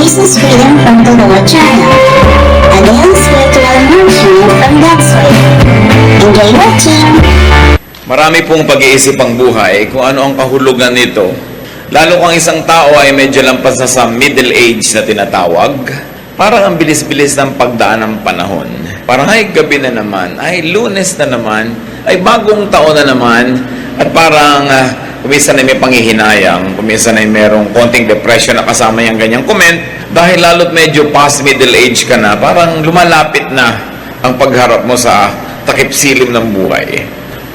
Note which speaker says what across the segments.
Speaker 1: This is Freedom from the Lord channel, a daily spiritual nourishment from God's Word. Enjoy watching!
Speaker 2: Marami pong pag-iisip ang buhay kung ano ang kahulugan nito. Lalo kung isang tao ay medyo lampas na sa middle age na tinatawag, parang ang bilis-bilis ng pagdaan ng panahon. Parang ay gabi na naman, ay Lunes na naman, ay bagong taon na naman, at parang kuminsan ay may panghihinayang, kuminsan ay merong konting depression na kasama yung ganyang comment, dahil lalo't medyo past middle age ka na, parang lumalapit na ang pagharap mo sa takip-silim ng buhay.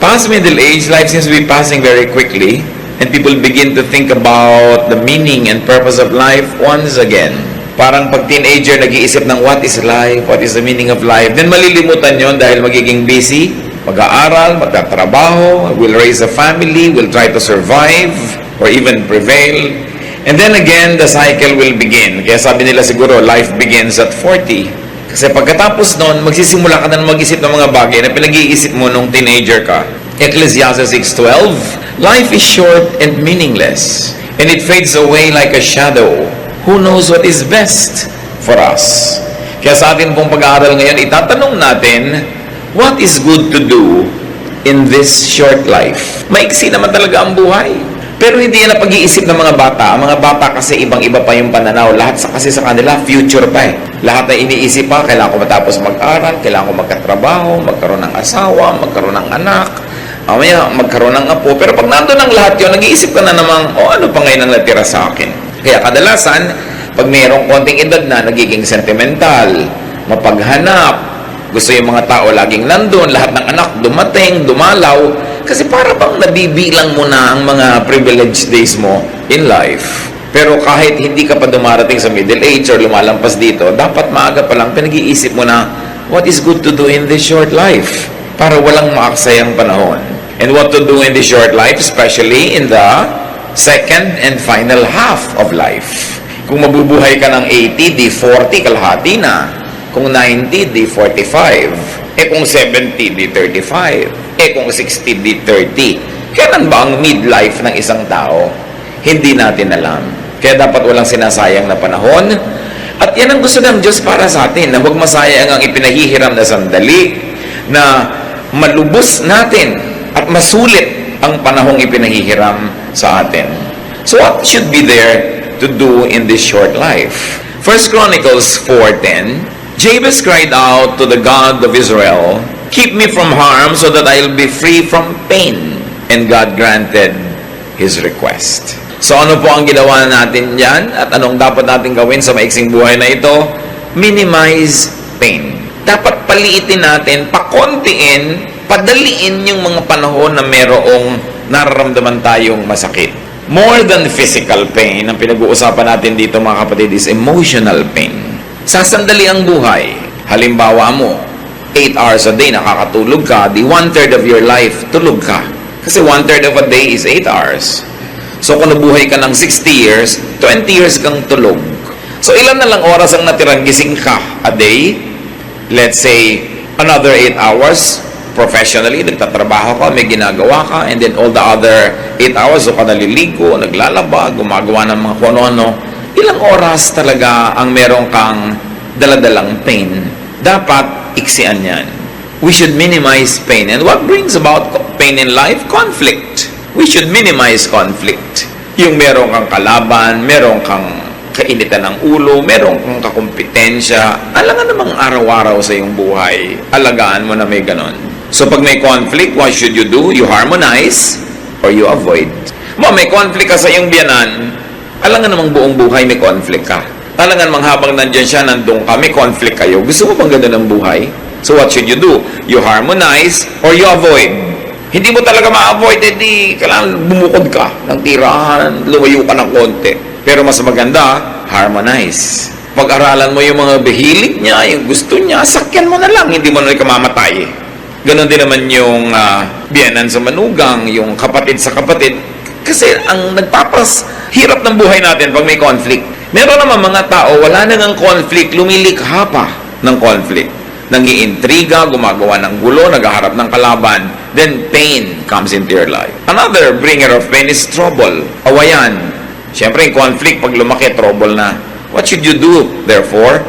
Speaker 2: Past middle age, life seems to be passing very quickly, and people begin to think about the meaning and purpose of life once again. Parang pag teenager, nag-iisip ng what is life, what is the meaning of life, then malilimutan yon dahil magiging busy, mag-aaral, magtatrabaho, will raise a family, will try to survive, or even prevail. And then again, the cycle will begin. Kaya sabi nila siguro, life begins at 40. Kasi pagkatapos noon, magsisimula ka na mag-isip ng mga bagay na pinag-iisip mo nung teenager ka. Ecclesiastes 6:12, life is short and meaningless, and it fades away like a shadow. Who knows what is best for us? Kaya sa atin pong pag-aaral ngayon, itatanong natin, what is good to do in this short life? Maiksi naman talaga ang buhay. Pero hindi yan ang pag-iisip ng mga bata. Ang mga bata kasi ibang-iba pa yung pananaw. Lahat kasi sa kanila, future pa eh. Lahat na iniisip pa, kailangan ko matapos mag-aral, kailangan ko magkatrabaho, magkaroon ng asawa, magkaroon ng anak, mamaya magkaroon ng apo. Pero pag nandun ang lahat yun, nag-iisip ka na namang, ano pa ngayon ang natira sa akin? Kaya kadalasan, pag mayroong konting edad na, nagiging sentimental, mapaghanap, gusto yung mga tao laging nandun, lahat ng anak dumating, dumalaw, kasi para bang nabibilang mo na ang mga privileged days mo in life. Pero kahit hindi ka pa dumarating sa middle age or lumalampas dito, dapat maaga pa lang pinag-iisip mo na what is good to do in this short life para walang maaksayang panahon. And what to do in this short life, especially in the second and final half of life. Kung mabubuhay ka ng 80, di 40, kalahati na. Kung 90, di 45. Kung 70, di 35. Kung 60, di 30. Kailan ba ang midlife ng isang tao? Hindi natin alam. Kaya dapat walang sinasayang na panahon. At yan ang gusto ng Diyos para sa atin, na huwag masayang ang ipinahihiram na sandali, na malubos natin at masulit ang panahong ipinahihiram sa atin. So what should be there to do in this short life? 1 Chronicles 4:10, Jabez cried out to the God of Israel, keep me from harm so that I'll be free from pain. And God granted his request. So ano po ang ginawa natin yan? At anong dapat natin gawin sa maiksing buhay na ito? Minimize pain. Dapat paliitin natin, pakontiin, padaliin yung mga panahon na merong nararamdaman tayong masakit. More than physical pain, ang pinag-uusapan natin dito mga kapatid is emotional pain. Sasandali ang buhay. Halimbawa mo, 8 hours a day nakakatulog ka, di 1/3 of your life tulog ka. Kasi 1/3 of a day is 8 hours. So kung nabuhay ka ng 60 years, 20 years kang tulog. So ilan na lang oras ang natirang gising ka a day? Let's say, another 8 hours professionally, nagtatrabaho ka, may ginagawa ka, and then all the other 8 hours, so ka naliligo, naglalaba, gumagawa ng mga kuno-ano. Ilang oras talaga ang meron kang daladalang pain? Dapat iksian yan. We should minimize pain. And what brings about pain in life? Conflict. We should minimize conflict. Yung meron kang kalaban, meron kang kainitan ng ulo, meron kang kakumpetensya, alangan namang araw-araw sa iyong buhay. Alagaan mo na may ganon. So pag may conflict, what should you do? You harmonize or you avoid. May conflict ka sa iyong biyanan, alangan namang buong buhay may conflict ka. Alangan namang habang nandyan siya, nandun ka, may conflict kayo. Gusto mo bang ganda ng buhay? So what should you do? You harmonize or you avoid. Hindi mo talaga ma-avoid, hindi kailangan bumukod ka ng tirahan, lumayo ka ng konti. Pero mas maganda, harmonize. Pag-aralan mo yung mga bihilig niya, yung gusto niya, sakyan mo na lang, hindi mo na kamamatay. Ganon din naman yung biyanan sa manugang, yung kapatid sa kapatid. Kasi ang hirap ng buhay natin pag may conflict. Meron naman mga tao, wala na ng conflict, lumilikha pa ng conflict. Nang-iintriga, gumagawa ng gulo, naghaharap ng kalaban, then pain comes into your life. Another bringer of pain is trouble, awayan. Siyempre, yung conflict, pag lumaki, trouble na. What should you do, therefore?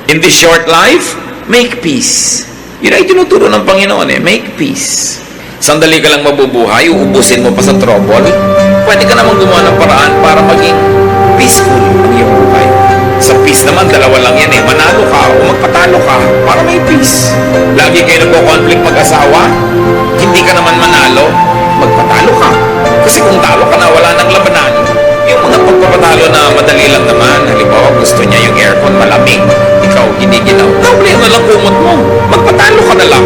Speaker 2: In this short life, make peace. Yun ay tinuturo ng Panginoon make peace. Sandali ka lang mabubuhay, uubusin mo pa sa trouble, pwede ka namang gumawa ng paraan para maging peaceful ang iyong buhay. Sa peace naman, dalawa lang yan manalo ka o magpatalo ka para may peace. Lagi kayo nagko-conflict mag-asawa, hindi ka naman manalo, magpatalo ka. Kasi kung talo ka na, wala nang labanan. Yung mga pagpapatalo na madali lang naman, halimbawa gusto niya yung aircon malamig, ikaw giniginaw, problema lang kumot mo, magpatalo ka na lang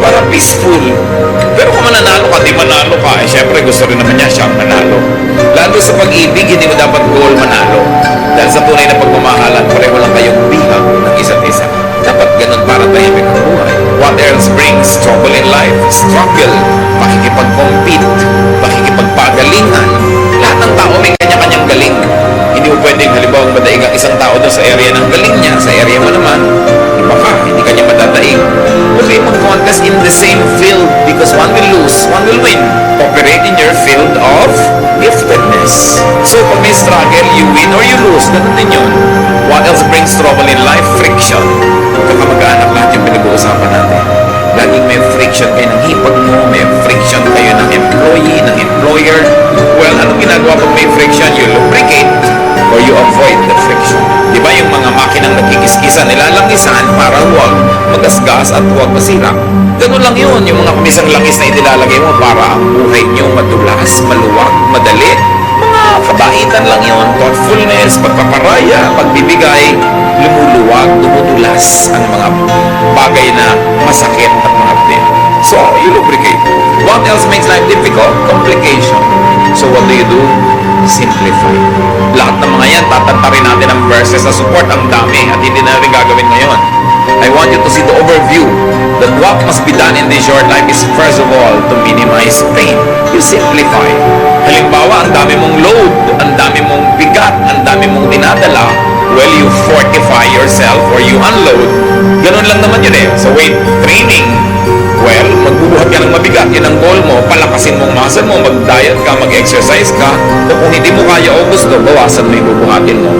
Speaker 2: para peaceful. Pero kung mananalo ka, di manalo ka, syempre gusto rin naman niya siyang manalo. Lalo sa pag-ibig, hindi mo dapat goal manalo. Dahil sa tunay na pagmamahalan, pareho lang kayong bihag ng isa't isa. Dapat ganun para tahimik ang buhay. What else brings trouble in life? Struggle, pakikipag-compete, pakikipagpagalingan. Lahat ng tao may kanya-kanyang galing. Hindi mo pwedeng halimbawa madaig ang isang tao doon sa area ng galing niya, sa area mo naman, iba ka, hindi kanya madadaig. Okay, mag-contest in the same field because one will lose, one will win. Operate in your field of giftedness. So, pag may struggle, you win or you lose. Ganun din yun. What else brings trouble in life? Friction. Kakamag-anak lahat yung pinag-uusapan natin. Laging may friction kayo ng hipag mo, may friction kayo ng employee, ng employer. Well, anong ginagawa pag may friction? You lubricate or you avoid the friction. Di ba yung mga makinang nagkikiskisan, nilalangisan para huwag magasgas at huwag masira. Ganun lang yun, yung mga kumisang langis na inilalagay mo para ang buhay nyo madulas, maluwag, madali. Mga kabaitan lang yun, thoughtfulness, pagpaparaya, pagbibigay, lumuluwag, dumudulas ang mga bagay na masakit at mahapdi. So, you lubricate. What else makes life difficult? Complication. So, what do? Simplify. Lahat ng mga yan, tatantarin natin ang verses na support ang dami at hindi na rin gagawin ngayon. I want you to see the overview that what must be done in this short life is first of all to minimize pain. You simplify. Halimbawa, ang dami mong load, ang dami mong bigat, ang dami mong dinadala, well, you fortify yourself or you unload. Ganun lang naman yun Sa weight training, well, magbubuhat ka ng mabigat, yun ang goal mo, palakasin mong muscle mo, mag-diet ka, mag-exercise ka, o kung hindi mo kaya o gusto, bawasan mo yung bubuhatin mo.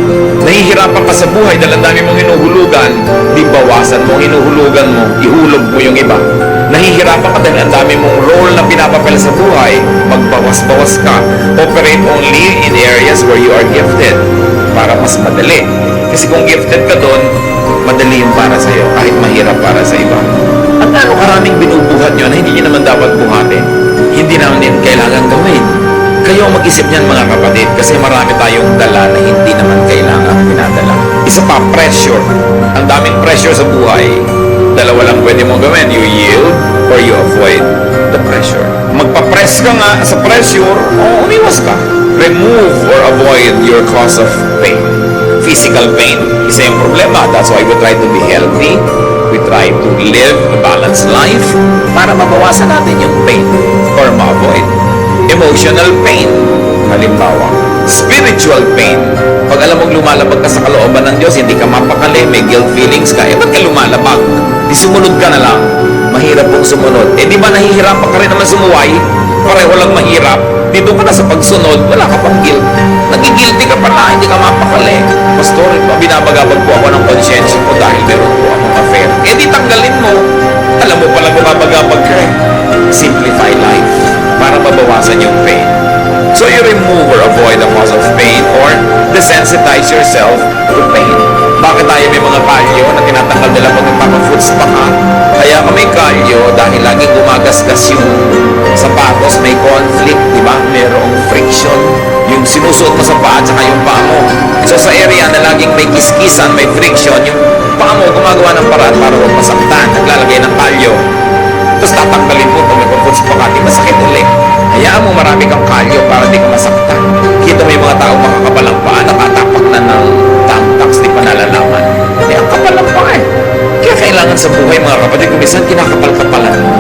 Speaker 2: Nahihirapan ka sa buhay dahil ang dami mong hinuhulugan, di bawasan mo, hinuhulugan mo, ihulog mo yung iba. Nahihirapan ka dahil ang dami mong role na pinapapala sa buhay, magbawas-bawas ka. Operate only in areas where you are gifted para mas madali. Kasi kung gifted ka doon, madali yung para sa'yo, kahit mahirap para sa iba. At ano karaming binubuhat nyo na hindi nyo naman dapat buhatin. Hindi naman din kailangan gawin. Kayo mag-isip niyan mga kapatid kasi marami tayong dala na hindi naman kailangan pinadala. Isa pa, pressure. Ang daming pressure sa buhay. Dalawa lang pwede mong gawin. You yield or you avoid the pressure. Magpa-press ka nga sa pressure o umiwas ka. Remove or avoid your cause of pain. Physical pain, isa yung problema. That's why we try to be healthy. We try to live a balanced life para mabawasan natin yung pain or ma-avoid. Emotional pain, halimbawa. Spiritual pain, pag alam mong lumalabag ka sa kalooban ng Diyos, hindi ka mapakali, may guilt feelings ka, ba't ka lumalabag? Di sumunod ka na lang. Mahirap pong sumunod. Di ba nahihirapan ka rin naman sumuway? Pareho lang mahirap. Dito ka na sa pagsunod, wala ka pang guilt. Nagigilty ka pala, hindi ka mapakali. Pastor, binabagabag po ako ng konsyensya ko dahil meron po akong affair. Di tanggalin mo. Alam mo pala bumabagabag ka Simplify life para mabawasan yung pain. So you remove or avoid the cause of pain or desensitize yourself to pain. Bakit tayo may mga kalyo na tinatanggal nila pag nagpapafoods pa ka? Kaya ka may kalyo dahil laging gumagasgas yung sapatos, may conflict, di ba? Merong friction. Yung sinusuot mo sa paa at saka yung paa mo. So sa area na laging may kiskisan, may friction, yung paa mo gumagawa ng paraan para huwag masaktan. Naglalagay ng kalyo. Tapos tatanggalin mo pag nagpapafoods pa ka, di masakit ulit. Hayaan mo marami kang kalyo para di ka masaktan. Kita mo yung mga tao makakapalang paa, nakatapak na ng tamtax, di pa nalalaman. Ang kapal ng paa Kaya kailangan sa buhay mga kapatid, kung minsan kinakapal-kapalan mo.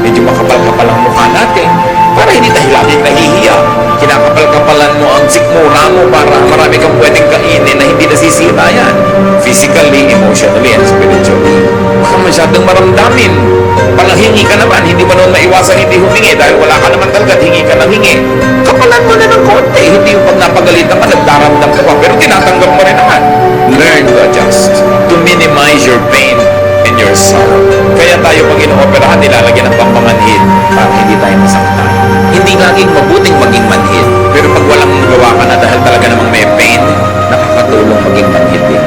Speaker 2: Medyo makapal-kapal ang mukha natin para hindi tayo laging nahihiya. Kinakapal-kapalan mo ang sikmura mo para marami kang pwedeng kainin na hindi nasisira yan. Physically, emotionally, and spiritually. Baka masyadong maramdamin. Palahingi ka naman, hindi mo naman maiwasan hindi humingi dahil wala ka naman talaga, hingi ka ng hingi. Kapalan mo na ng konti, hindi yung pag napagalitan ka, nagdaramdam ka pa, pero tinatanggap mo rin naman. laging mabuting maging manhid. Pero pag walang gawa ka na dahil talaga namang may pain, nakakatulong maging manhid din.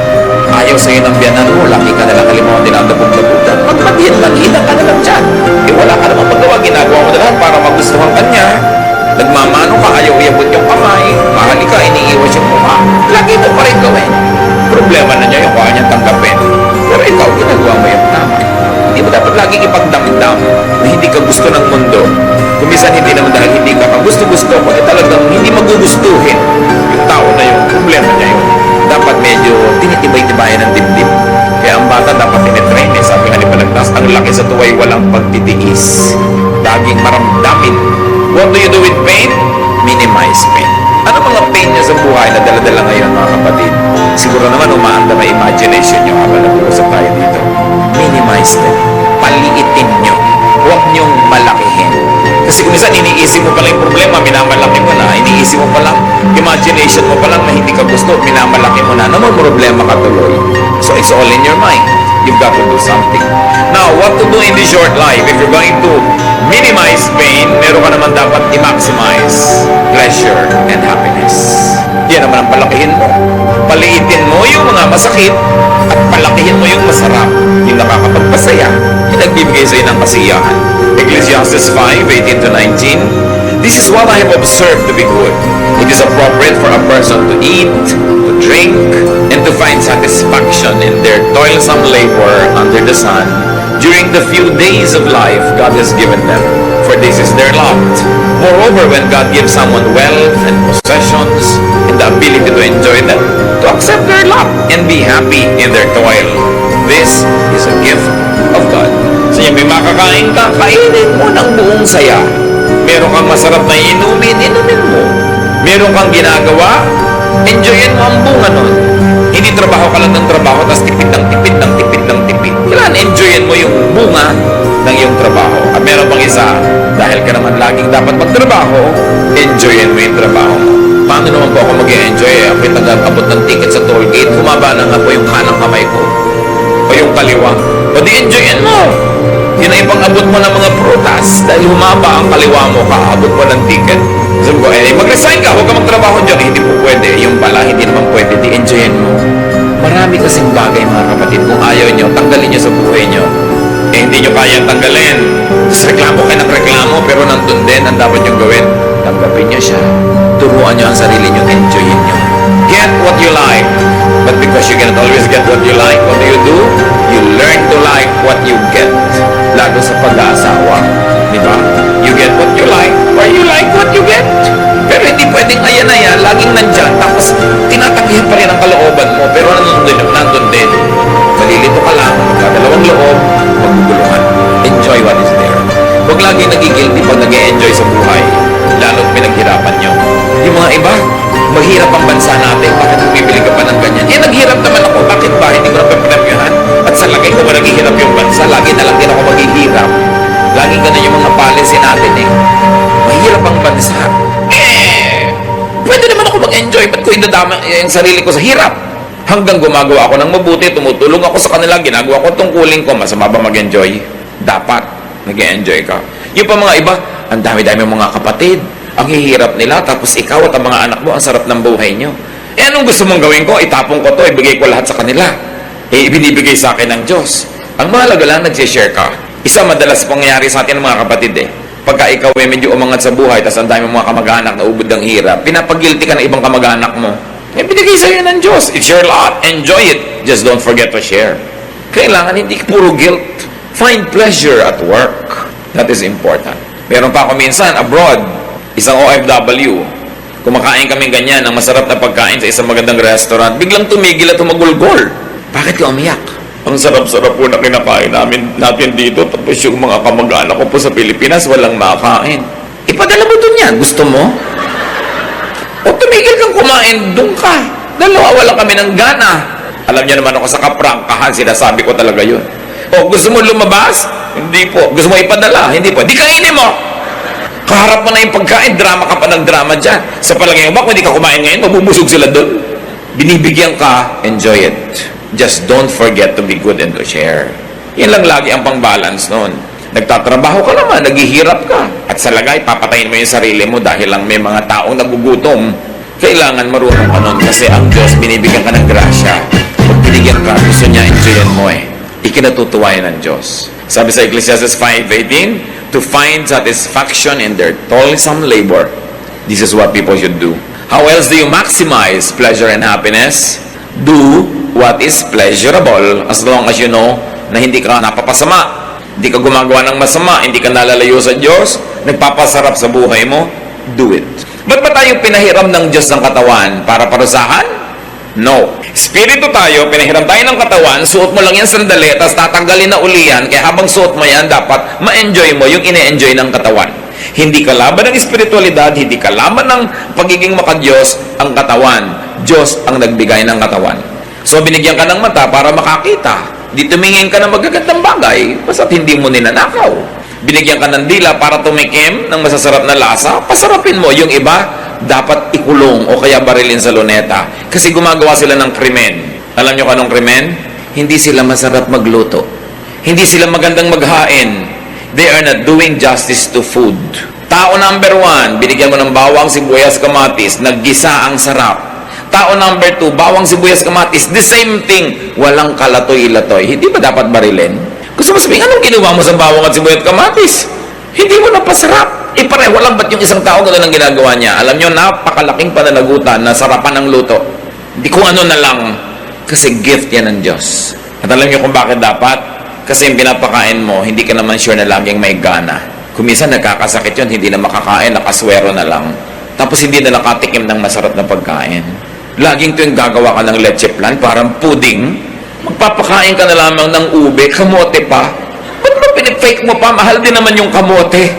Speaker 2: Ayaw sa'yo ng biyanan mo, laki ka nalang kalimutan din ang dabog-dabugan. Manhid ka na lang dyan. Wala ka namang magawa, ginagawa mo na lang para magustuhan ka niya. Nagmamano ka, ayaw iabot yung kamay, mahali ka, iniiwas yung mukha. Lagi mo pa rin gawin. Problema na niya yung kaya niya tanggapin. Pero ikaw, ginagawa mo yung tama. Hindi mo dapat laging ipagdamdam na hindi ka gusto ng mundo. Kung minsan hindi naman dahil hindi ka gusto-gusto, kundi talagang hindi magugustuhin yung tao na yun. Problema niya yun. Dapat medyo tinitibay-tibayan ng dibdib. Kaya ang bata dapat tinitrain eh. Sabi nga ni Balagtas, ang laki sa tuway walang pagtitiis. Laging maramdamin. What do you do with pain? Minimize pain. Ano mga pain niya sa buhay na dala-dala ngayon, mga kapatid? Siguro naman umaanda may imagination niyo habang nag-uusap tayo dito. Minimize them. Paliitin niyo. Huwag niyong malakihin. Kasi kung minsan iniisip mo pala yung problema, minamalaki mo na. Iniisip mo pala, imagination mo pala na hindi ka gusto, minamalaki mo na. Naman problema ka tuloy. So it's all in your mind. You've got to do something. Now, what to do in the short life? If you're going to minimize pain, meron ka naman dapat i-maximize pleasure and happiness. Yan naman ang palakihin mo. Paliitin mo yung mga masakit at palakihin mo yung masarap, yung nakakapagpasaya, yung nagbibigay sa'yo ng kasiyahan. Ecclesiastes 5:18 to 19. This is what I have observed to be good. It is appropriate for a person to eat, to drink, and to find satisfaction in their toilsome labor under the sun during the few days of life God has given them, for this is their lot. Moreover, when God gives someone wealth and possessions and the ability to enjoy them, to accept their lot and be happy in their toil, this is a gift of God. So yung may makakain ka, kainin mo ng buong saya. Meron kang masarap na inumin mo. Meron kang ginagawa, enjoyin mo ang bunga nun. Hindi trabaho ka lang ng trabaho, tapos tipid ng tipid ng tipid ng tipid. Kailangan enjoyin mo yung bunga ng iyong trabaho. At meron pang isa, dahil ka naman laging dapat magtrabaho, enjoyin mo yung trabaho mo. Paano naman po ako mag-enjoy? Ako'y nag-abot ng ticket sa toll gate, humaba na nga po yung kanang kamay ko. O yung kaliwa. O di enjoyin mo. Yun ay pang-abot mo ng mga prutas. Dahil humaba ang kaliwa mo, kaabot mo ng ticket. Sabi ko, mag-resign ka, huwag ka magtrabaho dyan. Hindi po pwede. Yung pala, hindi naman pwede. Di enjoyin mo. Marami kasing bagay, mga kapatid. Kung ayaw nyo, tanggalin nyo sa buhay nyo. Hindi nyo kayang tanggalin. Tapos reklamo kayo ng reklamo, pero nandun din ang dapat nyo gawin. Tanggapin nyo siya. Turuan nyo ang sarili nyo. Enjoyin nyo. Get what you like. But because you cannot always get what you like, what do? You learn to like what you get. Lalo sa pag-aasawa. Di ba? You get what you like, or you like what you get. Pero hindi pwedeng ayan-ayan, laging nandyan, tapos tinatanggihan pa rin ang kalooban mo, pero nandun din. Malilito ka lang, magkadalawang loob, maguguluhan. Enjoy what is there. Huwag laging nagigilty pag nag-e-enjoy sa buhay, lalo't pinaghirapan nyo. Yung mga iba, maghirap ang bansa natin, bakit bumibili ka pa ng ganyan? Naghirap naman ako, bakit ba? Hindi ko na pinapyahan. At sa lagay ko ba naghihirap yung bansa? Lagi na lang din ako maghihirap. Laging ganun yung mga policy natin eh. Mahirap ang bansa. Pwede naman ako mag-enjoy. Ba't ko idadama yung sarili ko sa hirap? Hanggang gumagawa ako ng mabuti, tumutulong ako sa kanila, ginagawa ko tungkulin ko, masama ba mag-enjoy? Dapat. Nag-enjoy ka. Yung pa mga iba, ang dami-dami mga kapatid. Ang hihirap nila, tapos ikaw at ang mga anak mo, ang sarap ng buhay nyo. Anong gusto mong gawin ko? Itapong ko to, ibigay ko lahat sa kanila. Ibinibigay sa akin ng Diyos. Ang mahalaga lang, nag-share ka. Isa madalas pangyayari sa atin ng mga kapatid eh. Pagka ikaw ay medyo umangat sa buhay, tapos ang dami mga kamag-anak na ubod ng hirap, pinapagilty ka ng ibang kamag-anak mo. Binigay sa'yo ng Diyos. It's your lot. Enjoy it. Just don't forget to share. Kailangan hindi puro guilt. Find pleasure at work. That is important. Meron pa ako minsan, abroad, isang OFW, kumakain kami ganyan ng masarap na pagkain sa isang magandang restaurant, biglang tumigil at tumagulgol. Bakit ka umiyak? Ang sarap-sarap po na kinakain natin dito, tapos yung mga kamag-anak ko po sa Pilipinas, walang makain. Ipadala mo dun yan. Gusto mo? O tumigil kang kumain, dun ka. Dalawa, wala kami ng gana. Alam niyo naman ako sa kaprangkahan, sinasabi ko talaga yun. O gusto mo lumabas? Hindi po. Gusto mo ipadala? Hindi po. Di kainin mo! Kaharap mo na yung pagkain, drama ka pa ng drama dyan. Sa palagay mo, kung hindi ka kumain ngayon, mabubusog sila dun. Binibigyan ka, enjoy it. Just don't forget to be good and to share. Yan lang lagi ang pang-balance nun. Nagtatrabaho ka naman, naghihirap ka. At sa lagay, papatayin mo yung sarili mo dahil lang may mga taong nagugutom. Kailangan marunong ka nun kasi ang Diyos, binibigyan ka ng grasya. Pag binigyan ka, gusto niya, enjoyin mo eh. Ikinatutuwa yan ng Diyos. Sabi sa Ecclesiastes 5:18, to find satisfaction in their toilsome labor. This is what people should do. How else do you maximize pleasure and happiness? Do what is pleasurable as long as you know na hindi ka napapasama. Hindi ka gumagawa ng masama, hindi ka nalalayo sa Diyos, nagpapasarap sa buhay mo, do it. Ba't ba tayo pinahiram ng Diyos ng katawan? Para parusahan? No. Espiritu tayo, pinahiram tayo ng katawan, suot mo lang yan sandali, tapos tatanggalin na uli yan, kaya habang suot mo yan, dapat ma-enjoy mo yung ine-enjoy ng katawan. Hindi kalaban ng espiritualidad, hindi kalaban ng pagiging makadiyos ang katawan. Diyos ang nagbigay ng katawan. So, binigyan ka ng mata para makakita. Di tumingin ka ng magagandang bagay, basta't hindi mo ninanakaw. Binigyan ka ng dila para tumikim ng masasarap na lasa, pasarapin mo. Yung iba, dapat ikulong o kaya barilin sa luneta. Kasi gumagawa sila ng krimen. Alam nyo anong krimen? Hindi sila masarap magluto. Hindi sila magandang maghain. They are not doing justice to food. Tao number 1, binigyan mo ng bawang, sibuyas, kamatis, naggisa ang sarap. Tao number 2, bawang, sibuyas, kamatis, the same thing. Walang kalatoy-latoy. Hindi ba dapat barilin? Gusto mo sabihin, anong ginawa mo sa bawang at sibuyas at kamatis? Hindi mo napasarap. Pareho lang ba't yung isang tao gano'n ang ginagawa niya? Alam nyo, napakalaking pananagutan na sarapan ng luto. Hindi kung ano na lang. Kasi gift yan ng Diyos. At alam nyo kung bakit dapat? Kasi yung pinapakain mo, hindi ka naman sure na laging may gana. Kung minsan nagkakasakit yun, hindi na makakain, nakaswero na lang. Tapos hindi na nakatikim ng masarap na pagkain. Laging tuwing gagawa ka ng leche plan, parang pudding, magpapakain ka na lamang ng ube, kamote pa. Ba't mo pinifake mo pa? Mahal din naman yung kamote.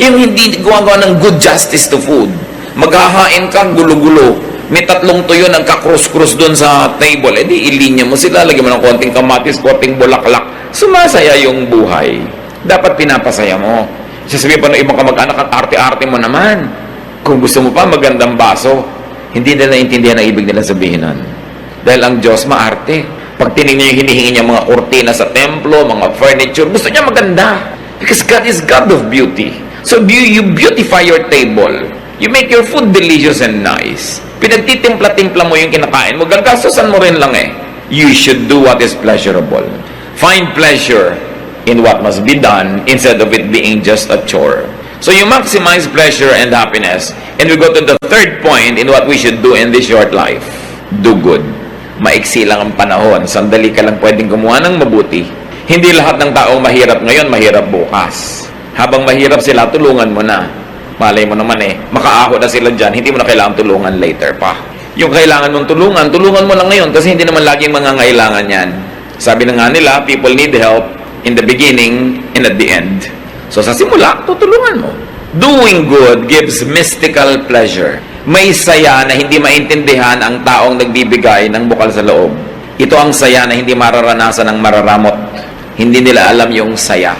Speaker 2: Yung hindi gumagawa ng good justice to food. Maghahain ka, gulo-gulo. May 3 tuyo nagka-cross-cross doon sa table. Di ilinya mo sila, lagyan mo ng konting kamatis, konting bulaklak. Sumasaya yung buhay. Dapat pinapasaya mo. Sasabihin pa ng ibang kamag-anak, at arte-arte mo naman. Kung gusto mo pa, magandang baso. Hindi nila naintindihan ang ibig nila sabihin nun. Dahil ang Diyos maarte. Pag tinignan niyo yung hinihingi niya mga kurtina sa templo, mga furniture, gusto niya maganda. Because God is God of beauty. So you beautify your table. You make your food delicious and nice. Pinagtitimpla-timpla mo yung kinakain mo, gagastosan mo rin lang eh. You should do what is pleasurable. Find pleasure in what must be done instead of it being just a chore. So you maximize pleasure and happiness. And we go to the third point in what we should do in this short life. Do good. Maiksi lang ang panahon. Sandali ka lang pwedeng gumawa ng mabuti. Hindi lahat ng taong mahirap ngayon, mahirap bukas. Habang mahirap sila, tulungan mo na. Malay mo naman eh, makaaho na sila dyan, hindi mo na kailangan tulungan later pa. Yung kailangan mong tulungan mo na ngayon kasi hindi naman laging mangangailangan yan. Sabi na nga nila, people need help in the beginning and at the end. So sa simula, tutulungan mo. Doing good gives mystical pleasure. May saya na hindi maintindihan ang taong nagbibigay ng bukal sa loob. Ito ang saya na hindi mararanasan ng mararamot. Hindi nila alam yung saya.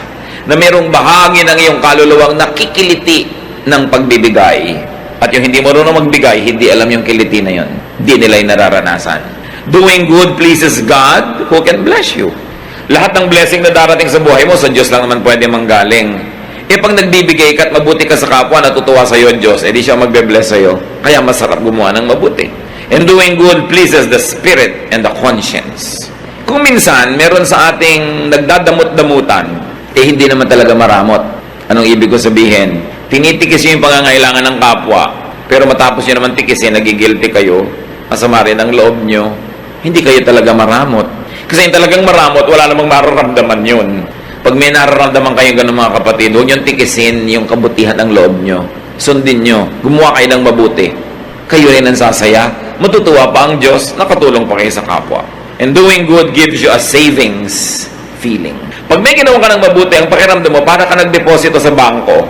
Speaker 2: Na mayroong bahagi ng iyong kaluluwang nakikiliti ng pagbibigay. At yung hindi marunong magbigay, hindi alam yung kiliti na yun. Hindi nila yung nararanasan. Doing good pleases God who can bless you. Lahat ng blessing na darating sa buhay mo, sa Diyos lang naman pwede manggaling. Pag nagbibigay ka at mabuti ka sa kapwa, natutuwa sa iyo ang Diyos, di siya magbe-bless sa iyo. Kaya masarap gumawa ng mabuti. And doing good pleases the spirit and the conscience. Kung minsan, meron sa ating nagdadamot-damutan, hindi naman talaga maramot. Anong ibig ko sabihin? Tinitikis yung pangangailangan ng kapwa, pero matapos nyo naman tikisin, nagigilty kayo, masama rin ang loob nyo, hindi kayo talaga maramot. Kasi yung talagang maramot, wala namang mararamdaman yun. Pag may nararamdaman kayong ganun mga kapatid, huwag nyo tikisin yung kabutihan ng loob nyo. Sundin nyo, gumawa kayo ng mabuti. Kayo rin ang sasaya, matutuwa pa ang Diyos, nakatulong pa kayo sa kapwa. And doing good gives you a savings feeling. Pag may ginawa ka ng mabuti, ang pakiramdam mo, para ka nagdeposito sa bangko.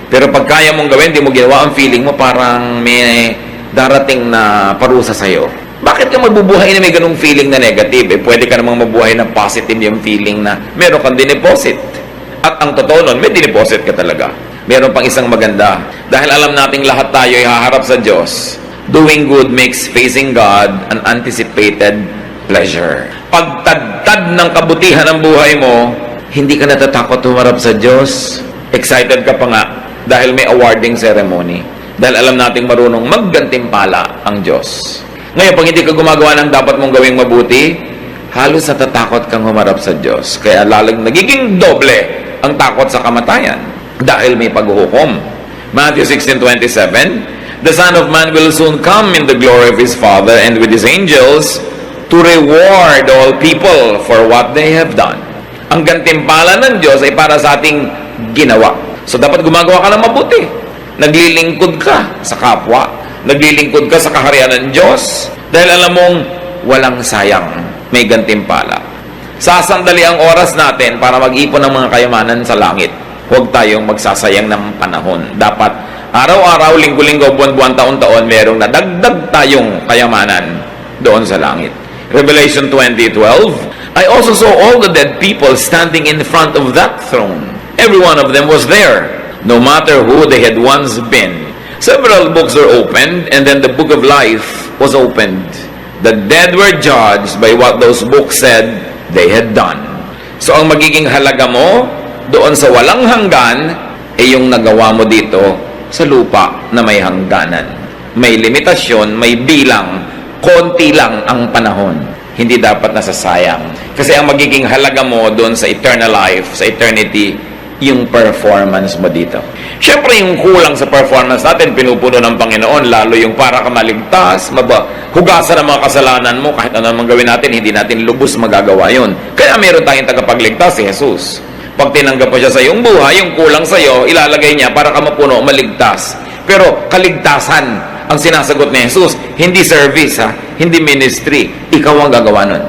Speaker 2: Pero pag kaya mong gawin, di mo ginawa, ang feeling mo parang may darating na parusa sa'yo. Bakit ka mabubuhay na may ganung feeling na negative? Pwede ka namang mabuhay na positive yung feeling na meron kang dineposit. At ang totoo nun, may dineposit ka talaga. Meron pang isang maganda. Dahil alam nating lahat tayo ay haharap sa Diyos, doing good makes facing God an anticipated pleasure. Pagtadtad ng kabutihan ng buhay mo, Hindi ka natatakot humarap sa Diyos. Excited ka pa nga dahil may awarding ceremony. Dahil alam nating marunong maggantimpala ang Diyos. Ngayon, pag hindi ka gumagawa ng dapat mong gawing mabuti, halos natatakot kang humarap sa Diyos. Kaya lalang nagiging doble ang takot sa kamatayan dahil may paghuhukom. Matthew 16:27, "The Son of Man will soon come in the glory of His Father and with His angels to reward all people for what they have done." Ang gantimpala ng Diyos ay para sa ating ginawa. So dapat gumagawa ka ng mabuti. Naglilingkod ka sa kapwa. Naglilingkod ka sa kaharian ng Diyos dahil alam mong walang sayang, may gantimpala. Sasandali ang oras natin para mag-ipon ng mga kayamanan sa langit. Huwag tayong magsasayang ng panahon. Dapat araw-araw, linggo-linggo, buwan-buwan, taon-taon, merong nadagdag tayong kayamanan doon sa langit. Revelation 20:12, "I also saw all the dead people standing in front of that throne. Every one of them was there, no matter who they had once been. Several books were opened, and then the book of life was opened. The dead were judged by what those books said they had done." So ang magiging halaga mo doon sa walang hanggan ay yung nagawa mo dito sa lupa na may hangganan. May limitasyon, may bilang, konti lang ang panahon. Hindi dapat nasasayang. Kasi ang magiging halaga mo doon sa eternal life, sa eternity, yung performance mo dito. Siyempre, yung kulang sa performance natin, pinupuno ng Panginoon, lalo yung para ka maligtas, hugasan ang mga kasalanan mo, kahit ano naman gawin natin, hindi natin lubos magagawa yun. Kaya meron tayong tagapagligtas, si Jesus. Pag tinanggap mo siya sa iyong buhay, yung kulang sa iyo, ilalagay niya para ka mapuno, maligtas. Pero kaligtasan ang sinasagot ni Jesus, hindi service, hindi ministry. Ikaw ang gagawa nun.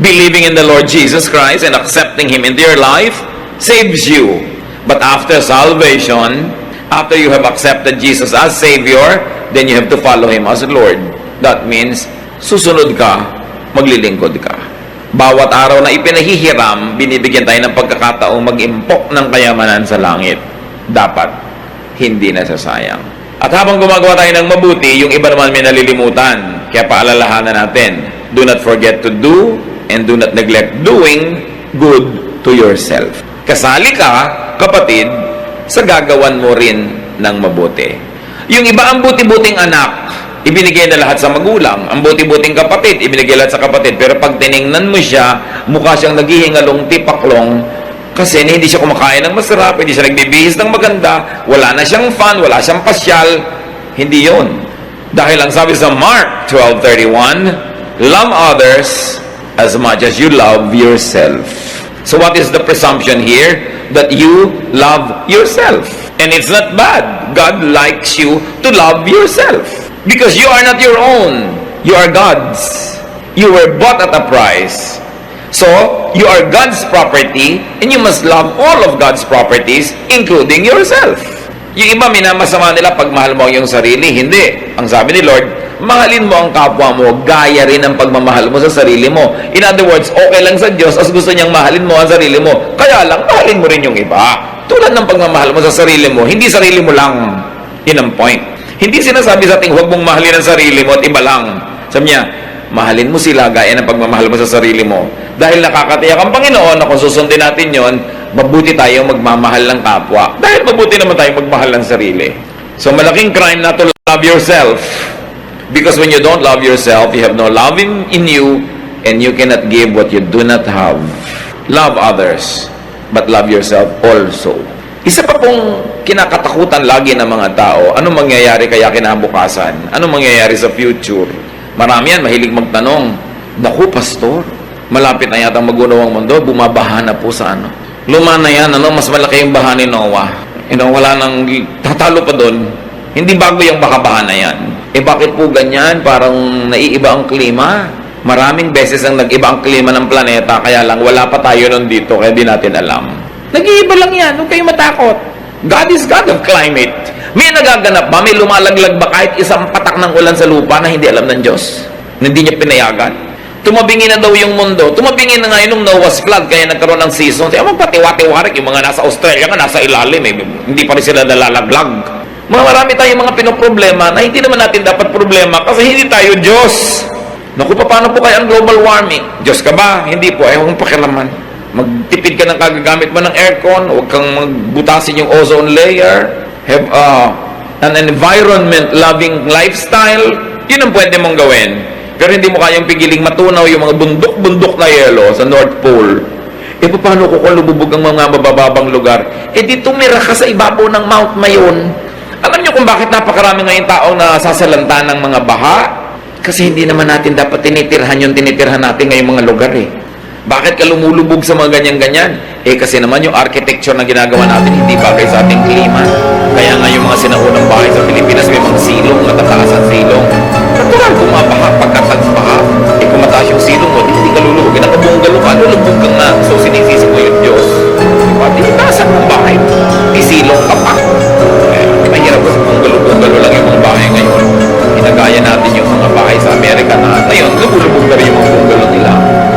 Speaker 2: Believing in the Lord Jesus Christ and accepting Him into your life saves you. But after salvation, after you have accepted Jesus as Savior, then you have to follow Him as Lord. That means, susunod ka, maglilingkod ka. Bawat araw na ipinahihiram, binibigyan tayo ng pagkakataong mag-impok ng kayamanan sa langit. Dapat, hindi nasasayang. At habang gumagawa tayo ng mabuti, yung iba naman may nalilimutan. Kaya paalalahanan natin, do not forget to do and do not neglect doing good to yourself. Kasali ka, kapatid, sa gagawan mo rin ng mabuti. Yung iba ang buti-buting anak, ibinigay na lahat sa magulang. Ang buti-buting kapatid, ibinigay lahat sa kapatid. Pero pag tiningnan mo siya, mukha siyang naghihingalong tipaklong kasi hindi siya kumakain ng masarap, hindi siya nagbibihis ng maganda, wala na siyang fun, wala siyang pasyal. Hindi yon. Dahil ang sabi sa Mark 12:31, "Love others as much as you love yourself." So what is the presumption here? That you love yourself. And it's not bad. God likes you to love yourself. Because you are not your own. You are God's. You were bought at a price. So, you are God's property and you must love all of God's properties, including yourself. Yung iba, minamasama nila pag mahal mo yung sarili. Hindi. Ang sabi ni Lord, mahalin mo ang kapwa mo, gaya rin ang pagmamahal mo sa sarili mo. In other words, okay lang sa Diyos as gusto niyang mahalin mo ang sarili mo. Kaya lang, mahalin mo rin yung iba. Tulad ng pagmamahal mo sa sarili mo, hindi sarili mo lang. Yun ang point. Hindi sinasabi sa ating huwag mong mahalin ang sarili mo at iba lang. Sabi niya, mahalin mo sila gaya ng pagmamahal mo sa sarili mo. Dahil nakakatiyak ang Panginoon na kung susundin natin yon, mabuti tayong magmamahal ng kapwa. Dahil mabuti naman tayong magmahal ng sarili. So malaking crime na to love yourself. Because when you don't love yourself, you have no love in you, and you cannot give what you do not have. Love others, but love yourself also. Isa pa pong kinakatakutan lagi ng mga tao, anong mangyayari kaya kinabukasan? Anong mangyayari sa future? Marami yan, mahilig magtanong, naku, pastor, malapit na yata magunaw ang mundo, bumabaha na po sa ano. Luma na yan, mas malaki yung baha ni Noah. Wala nang tatalo pa doon. Hindi bago yung bakabaha na yan. Bakit po ganyan? Parang naiiba ang klima. Maraming beses ang nag-iba ang klima ng planeta, kaya lang wala pa tayo nun dito, kaya di natin alam. Nag-iiba lang yan, huwag kayong matakot. God is God of climate. May nagaganap ba? May lumalaglag ba kahit isang patak ng ulan sa lupa na hindi alam ng Diyos? Hindi niya pinayagan? Tumabingi na daw yung mundo. Tumabingi na ngayon ng Noah's flood, kaya nagkaroon ng season. Kaya magpatiwa-tiwarik yung mga nasa Australia nga, nasa ilalim, hindi pa rin sila nalalaglag. Marami tayong mga pinoproblema na hindi naman natin dapat problema kasi hindi tayo Diyos. Naku, paano po kaya ang global warming? Diyos ka ba? Hindi po, ayaw kong pakialaman. Magtipid ka ng kagagamit mo ng aircon, huwag kang magbutasin yung ozone layer, have an environment-loving lifestyle, yun ang pwede mong gawin. Pero hindi mo kayang pigiling matunaw yung mga bundok-bundok na yelo sa North Pole. E paano ko kung lububog ang mga mabababang lugar? E di tumira ka sa ibabaw ng Mount Mayon. Alam niyo kung bakit napakarami ngayon taong nasasalanta ng mga baha? Kasi hindi naman natin dapat tinitirhan yung tinitirhan natin ngayong mga lugar eh. Bakit ka lumulubog sa mga ganyan-ganyan? Eh kasi naman yung architecture na ginagawa natin hindi bagay sa ating klima. Kaya nga yung mga sinaunang bahay sa Pilipinas may mga silong, matataas ang silong. Natural bumabaha pagkatagbaha. Eh kung mataas yung silong mo, hindi ka lulubog. Eh nakabunggalo ka, lulubog ka nga. So sinisisi mo yung Diyos. Diba? Tinitasan mong bahay. May silong ka pa. Eh, mahirap kasi bunggalo-bunggalo lang yung mga bahay ngayon. Ginagaya natin yung mga bahay sa Amerika na ngayon, lumulubog na rin yung mga bunggalo nila.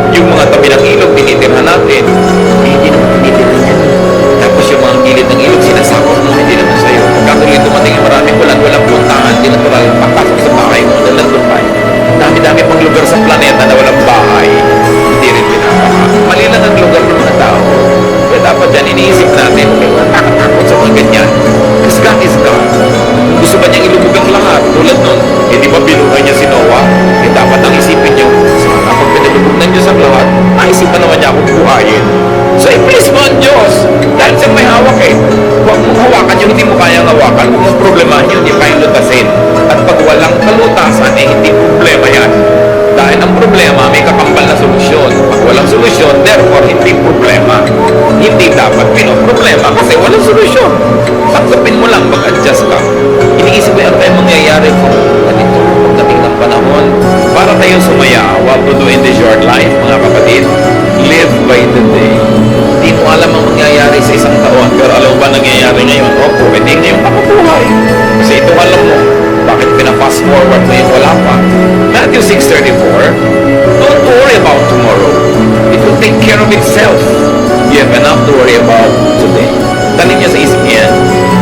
Speaker 2: Yung mga tabi ng ilog, tinitirhan natin. Eh, hindi naman tinitirhan yan. Tapos yung mga gilid ng ilog, sinasakot mo, hindi naman sa'yo. Pagkatuloy dumating yung maraming ulan, walang puntahan, di natural, pagpasok sa bahay mo, nalandun tayo. Dami-dami pang lugar sa planeta na walang bahay, hindi rin pinapaha. Mali lang ang lugar ng mga tao. Kaya dapat yan, iniisip natin, okay, walang nakatakot sa mga ganyan. Because God is God. Gusto ba niyang ilubog ang lahat? Tulad nun, hindi ba binuhay niya si Noah? Eh, dapat ang isipin niyo, sana pag pinalubog ng Diyos ang lahat, naisipan naman niya akong buhayin. So, i-please mo ang Diyos. Dahil siya may hawak eh. Huwag mong hawakan yung hindi mo kayang hawakan. Huwag mong problemahin yun, hindi kayang lutasin. At pag walang kalutasan, eh, hindi problema yan. Dahil ang problema, may kakambal na solusyon. Pag walang solusyon, therefore, hindi problema. Hindi dapat pinoproblema kasi walang solusyon. Tanggapin mo lang, mag-adjust ka. Iniisip ko, ano kaya mangyayari kung ganito, pagdating ng panahon, para tayo sumaya, what to do in this short life, mga kapatid, live by the day. Hindi mo alam ang mangyayari sa isang taon, pero alam mo ba nangyayari ngayon? Opo, hindi ngayong nakabuhay. Kasi ito alam mo, bakit pinapa-fast forward mo yung wala pa? Matthew 6:34, don't worry about tomorrow. It will take care of itself. You have enough to worry about today. Talin niya sa isip niya.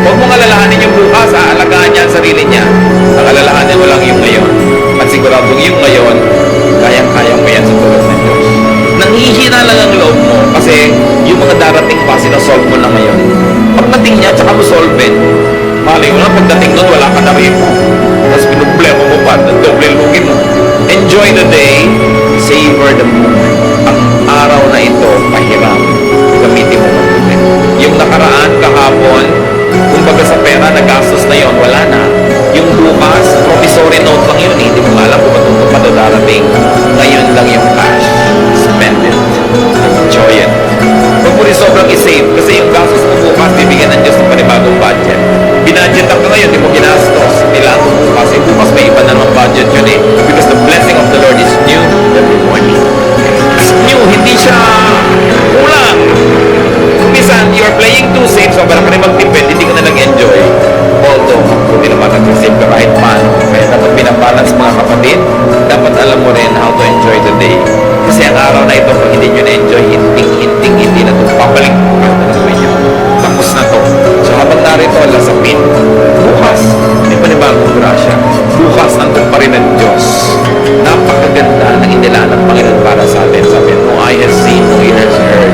Speaker 2: Huwag mong alalahanin yung bukas, aalagaan niya ang sarili niya. Ang alalahanin mo lang yung ngayon. At siguradong yung ngayon, kayang-kaya mo yan sa tulad ng Diyos. Nanghihina lang ang loob mo kasi yung mga darating pa, sinasolve mo na ngayon. Pagdating niya, tsaka mo solve it. Malay mo lang, pagdating nun, wala ka na rin mo. Tapos pinublema mo pa, doble lugin mo. Enjoy the day, savor the moment. Ang araw na ito, pahiram. Gamitin mo mabuti. Yung nakaraan, kahapon, kumbaga sa pera, nagastos na yon, wala na. Yung bukas, promissory note lang yun, hindi mo alam kung matutong pa darating. Ngayon lang yung cash. Spend it. Enjoy it. Huwag mo rin sobrang isave kasi yung gastos mo bukas, bibigyan ng Diyos ng panibagong budget. Binudget ka ngayon, di mo ginastos. Kailangan mo bukas. Eh, bukas may iba na naman budget yun eh. Because the blessing of the Lord is new every morning. It's new, hindi siya kulang. Minsan, you're playing too safe, so parang ka rin magtipid, hindi ka na nag-enjoy. Although, hindi naman nag-save ka kahit paano. Kaya dapat binabalance mga kapatid, dapat alam mo rin how to enjoy the day. Kasi ang araw na ito, pag hindi nyo na-enjoy, hindi na ito. Papalik ang gagawin nyo. Tapos na to. So habang narito, lasapin. Bukas, may panibagong grasya. Bukas, nandun pa rin ang Diyos. Napakaganda ng inilaan ng Panginoon para sa atin. Sabi, no eye has seen, no ear has heard,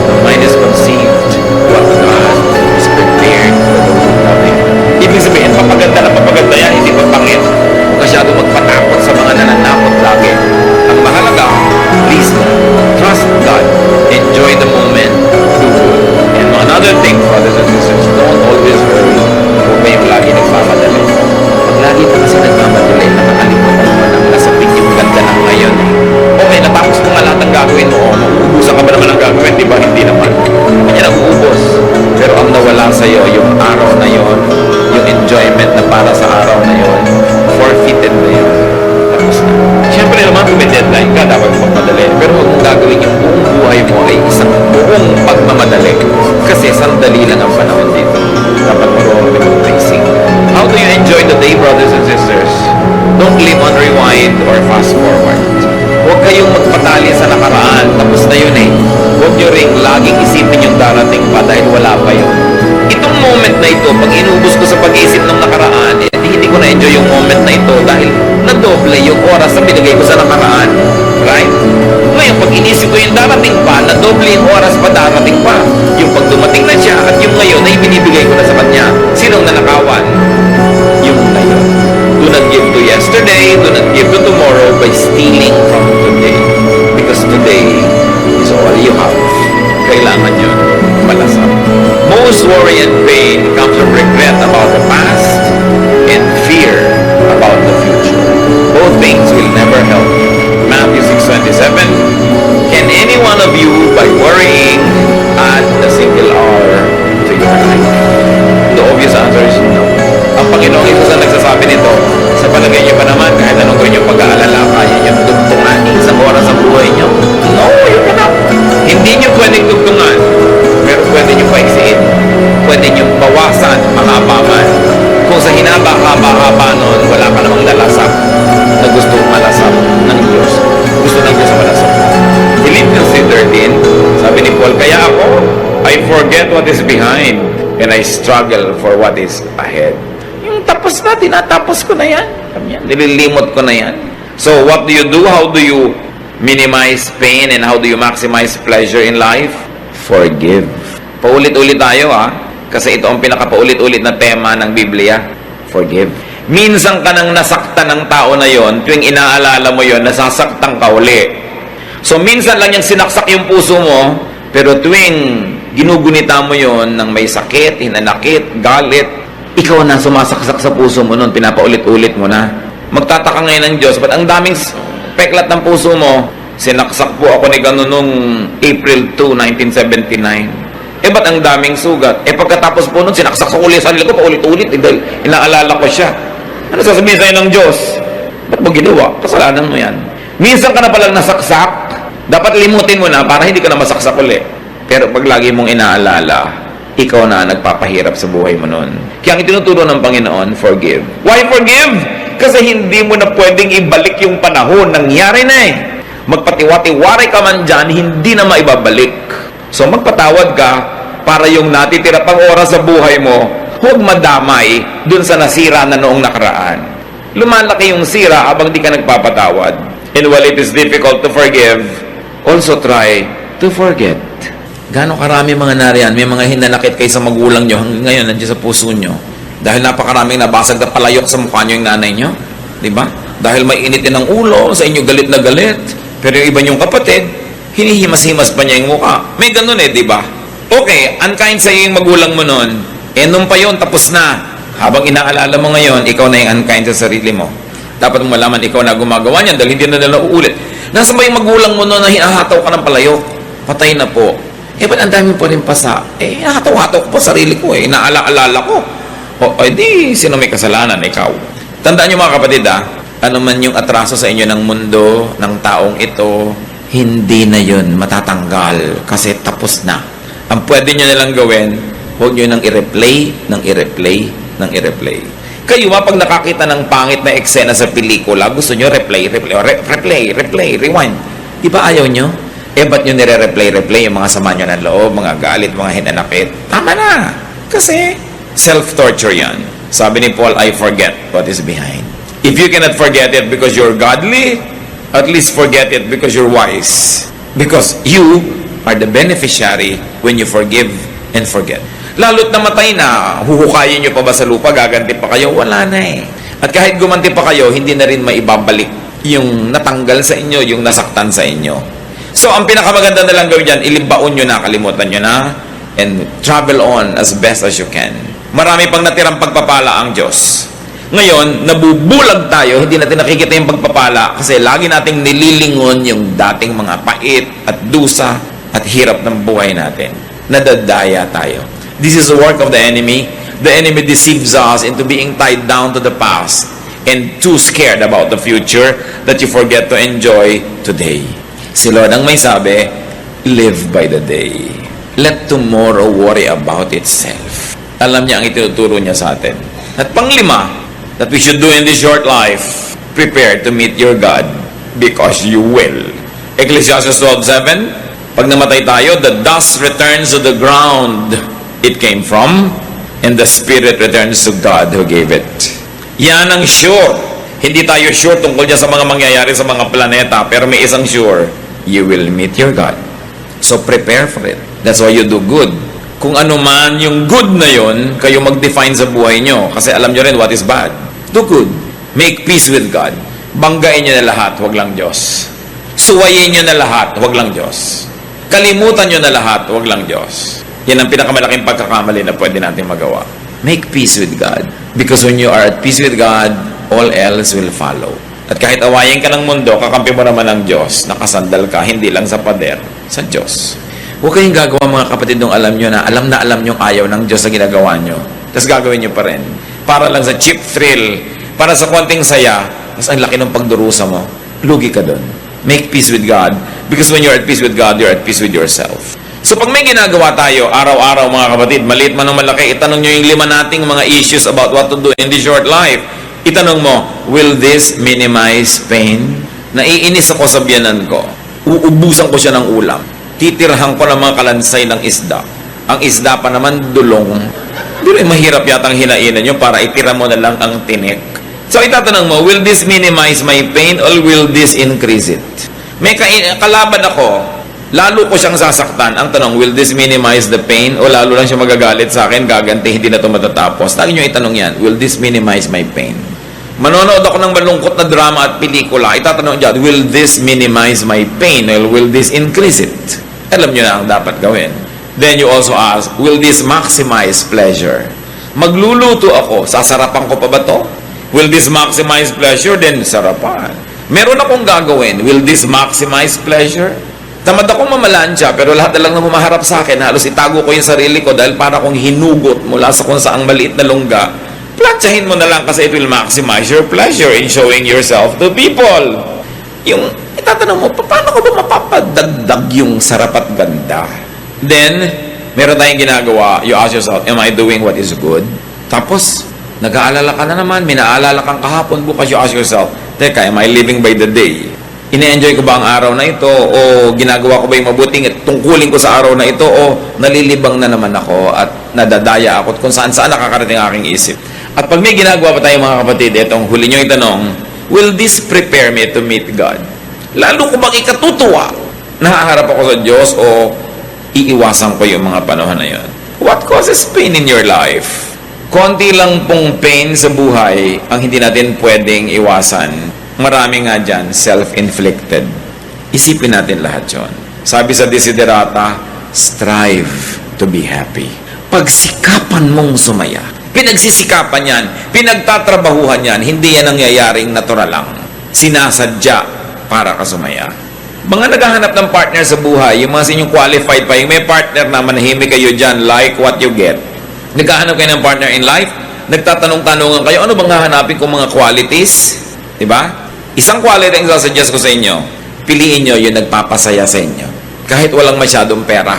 Speaker 2: no mind has conceived what God has prepared for those who love Him. Ibig sabihin, papaganda yan, hindi papangit. Huwag masyado magpatakot sa mga nananakot lagi. Ang mahalaga, please God, trust God, enjoy the moment, do good. And another thing, brothers and sisters, don't always worry. Huwag kayong lagi nagmamadali. Pag lagi ka kasi nagmamadali, nakakalimutan mo na nasapit yung ganda ng ngayon. Okay, natapos mo nga lahat ng gagawin mo. Uubusan ka ba naman ang gagawin? Di ba? Hindi naman. Hindi na uubos. Pero ang nawala sa'yo, yung araw na yon, yung enjoyment na para sa araw na yon, forfeited na yun. Tapos na. Siyempre naman, kung may deadline ka, dapat magmadali. Pero huwag mong gagawin yung buong buhay mo ay isang buong pagmamadali. Kasi sandali lang ang panahon dito. Dapat marunong rin mag-tracing. How do you enjoy the day, brothers and sisters? Don't live on rewind or fast forward. Huwag kayong magpatali sa nakaraan. Tapos na yun eh. Huwag nyo ring laging isipin yung darating pa dahil wala pa yun. Itong moment na ito, pag inubos ko sa pag-iisip ng nakaraan, hindi ko na-enjoy yung moment na ito dahil nadoble yung oras na binigay ko sa nakaraan. Right? Ngayon, pag inisip ko yung darating pa, nadoble yung oras worry and pain comes from regret about the past and fear about the future. Both things will never help. Matthew 6:27, can any one of you, by worrying, add a single hour to your life? The obvious answer is no. Ang Panginoong Isus ang nagsasabi nito, sa palagay niyo ba naman, kahit anong gawin niyo pag-aalala, kaya niyo dugtungan isang oras sa buhay niyo? No, you cannot. Hindi niyo pwedeng dugtungan, pero pwede niyo paigsiin. Pwede niyo bawasan, mahaba man. Kung sa hinaba-haba-haba nun, wala ka namang lalasap na gusto malasap ng Diyos. Gusto ng Diyos malasap. Philippians 3:13, sabi ni Paul, kaya ako, I forget what is behind and I struggle for what is ahead. Yung tapos na, tinatapos ko na yan. Nililimot ko na yan. So, what do you do? How do you minimize pain and how do you maximize pleasure in life? Forgive. Paulit-ulit tayo kasi ito ang pinakapaulit-ulit na tema ng Biblia. Forgive. Minsan ka nang nasaktan ng tao na yon, tuwing inaalala mo yon, nasasaktan ka uli. So minsan lang yung sinaksak yung puso mo, pero tuwing ginugunita mo yon ng may sakit, hinanakit, galit, ikaw na sumasaksak sa puso mo nun, pinapaulit-ulit mo na. Magtataka ngayon ng Diyos, ba't ang daming peklat ng puso mo? Sinaksak po ako ni ganun nung April 2, 1979. Ba't ang daming sugat? Pagkatapos po nun, sinaksak ko ulit sa sarili ko, paulit-ulit, dahil inaalala ko siya. Ano sasabihin sa'yo ng Diyos? Ba't mo ginawa? Kasalanan mo yan. Minsan ka na palang nasaksak, dapat limutin mo na para hindi ka na masaksak ulit. Pero pag lagi mong inaalala, ikaw na nagpapahirap sa buhay mo nun. Kaya ang itinuturo ng Panginoon, forgive. Why forgive? Kasi hindi mo na pwedeng ibalik yung panahon. Nangyari na Magpatiwati-wari ka man dyan, hindi na maibabalik. So magpatawad ka para yung natitira pang oras sa buhay mo, huwag madamay dun sa nasira na noong nakaraan. Lumalaki yung sira habang di ka nagpapatawad. And while it is difficult to forgive, also try to forget. Gano'ng karami mga nariyan, may mga hinanakit kayo sa magulang nyo hanggang ngayon nandiyan sa puso nyo. Dahil napakaraming nabasag na palayok sa mukha nyo yung nanay nyo. Diba? Dahil may initin ng ulo, sa inyo galit na galit. Pero yung iba nyong kapatid, hinihimas-himas pa niya yung mukha. May ganun diba? Okay, unkind sa yung magulang mo nun. Nung pa yun, tapos na. Habang inaalala mo ngayon, ikaw na yung unkind sa sarili mo. Dapat mo malaman ikaw na gumagawa niyan dahil hindi na nila uulit. Nasa ba yung magulang mo nun na hinahataw ka ng palayok? Patay na po. Ba't ang dami po rin pasa? Hinahataw-hataw ko po sarili ko Inaala-alala ko. Di, sino may kasalanan? Ikaw. Tandaan niyo mga kapatid ano man yung atraso sa inyo ng mundo, ng taong ito, hindi na yun matatanggal kasi tapos na. Ang pwede nyo nalang gawin, huwag nyo nang i-replay, Kayo pag nakakita ng pangit na eksena sa pelikula, gusto nyo replay, rewind. Di ba ayaw nyo? Ba't nyo nire-replay yung mga sama nyo ng loob, mga galit, mga hinanakit? Tama na! Kasi self-torture yan. Sabi ni Paul, I forget what is behind. If you cannot forget it because you're godly, at least forget it because you're wise. Because you are the beneficiary when you forgive and forget. Lalo't namatay na, huhukayin nyo pa ba sa lupa, gaganti pa kayo? Wala na At kahit gumanti pa kayo, hindi na rin maibabalik yung natanggal sa inyo, yung nasaktan sa inyo. So, ang pinakamaganda na lang gawin dyan, ilimbaon nyo na, kalimutan nyo na, and travel on as best as you can. Marami pang natirang pagpapala ang Diyos. Ngayon, nabubulag tayo, hindi natin nakikita yung pagpapala kasi lagi nating nililingon yung dating mga pait at dusa at hirap ng buhay natin. Nadadaya tayo. This is the work of the enemy. The enemy deceives us into being tied down to the past and too scared about the future that you forget to enjoy today. Si Lord ang may sabi, live by the day. Let tomorrow worry about itself. Alam niya ang itinuturo niya sa atin. At panglima, that we should do in this short life, prepare to meet your God because you will. Ecclesiastes 12:7, pag namatay tayo, the dust returns to the ground it came from, and the spirit returns to God who gave it. Yan ang sure. Hindi tayo sure tungkol dyan sa mga mangyayari sa mga planeta, pero may isang sure, you will meet your God. So prepare for it. That's why you do good. Kung ano man yung good na yon, kayo mag-define sa buhay nyo. Kasi alam nyo rin what is bad. Do good. Make peace with God. Banggain nyo na lahat, wag lang Diyos. Suwayin nyo na lahat, wag lang Diyos. Kalimutan nyo na lahat, wag lang Diyos. Yan ang pinakamalaking pagkakamali na pwede natin magawa. Make peace with God. Because when you are at peace with God, all else will follow. At kahit awayin ka ng mundo, kakampi mo naman ng Diyos, nakasandal ka, hindi lang sa pader, sa Diyos. Huwag kayong gagawa mga kapatid nung alam nyo na alam nyo ayaw ng Diyos sa ginagawa nyo. Tapos gagawin nyo pa rin. Para lang sa cheap thrill, para sa konting saya, mas ang laki ng pagdurusa mo. Lugi ka dun. Make peace with God. Because when you're at peace with God, you're at peace with yourself. So pag may ginagawa tayo, araw-araw mga kapatid, maliit man o malaki, itanong nyo yung 5 nating mga issues about what to do in this short life. Itanong mo, will this minimize pain? Naiinis ako sa biyanan ko. Uubusan ko siya ng ulam. Titirahan ko ng mga kalansay ng isda. Ang isda pa naman dulong. Pero mahirap yatang hinainan nyo para itira mo na lang ang tinik. So itatanong mo, will this minimize my pain or will this increase it? May kalaban ako, lalo ko siyang sasaktan. Ang tanong, will this minimize the pain o lalo lang siya magagalit sa akin, gaganti, hindi na ito matatapos? Lagi nyo itanong yan, will this minimize my pain? Manonood ako ng malungkot na drama at pelikula, itatanong dyan, will this minimize my pain or will this increase it? Alam nyo na ang dapat gawin. Then you also ask, will this maximize pleasure? Magluluto ako, sasarapan ko pa ba to? Will this maximize pleasure? Then sarapan. Meron akong gagawin, will this maximize pleasure? Tamad akong mamalansya, pero lahat na lang na humaharap sa akin, halos itago ko yung sarili ko dahil para akong hinugot mula sa kung saang maliit na lungga. Platsahin mo na lang kasi it will maximize your pleasure in showing yourself to people. Yung itatanong mo, paano ko ba mapapadagdag yung sarap at ganda? Then, meron tayong ginagawa, you ask yourself, am I doing what is good? Tapos, nag-aalala ka na naman, may naalala kang kahapon, bukas you ask yourself, teka, am I living by the day? Ine-enjoy ko ba ang araw na ito o ginagawa ko ba yung mabuting at tungkulin ko sa araw na ito o nalilibang na naman ako at nadadaya ako at kung saan-saan nakakarating aking isip. At pag may ginagawa pa tayo mga kapatid, itong huli nyo itanong, will this prepare me to meet God? Lalo ko bang ikatutuwa nakaharap ako sa Diyos o iiwasan ko yung mga panahon na yun? What causes pain in your life? Konti lang pong pain sa buhay ang hindi natin pwedeng iwasan. Marami nga dyan, self-inflicted. Isipin natin lahat yun. Sabi sa Desiderata, strive to be happy. Pagsikapan mong sumaya. Pinagsisikapan yan, pinagtatrabahuhan yan, hindi yan nangyayaring natural lang. Sinasadya para ka sumaya. Mga naghahanap ng partner sa buhay, yung mga sa inyong qualified pa, yung may partner na manahimik kayo dyan, like what you get. Naghahanap kayo ng partner in life, nagtatanong-tanongan kayo, ano bang hahanapin kong mga qualities? Diba? Isang quality ang sasuggest ko sa inyo, piliin nyo yung nagpapasaya sa inyo. Kahit walang masyadong pera,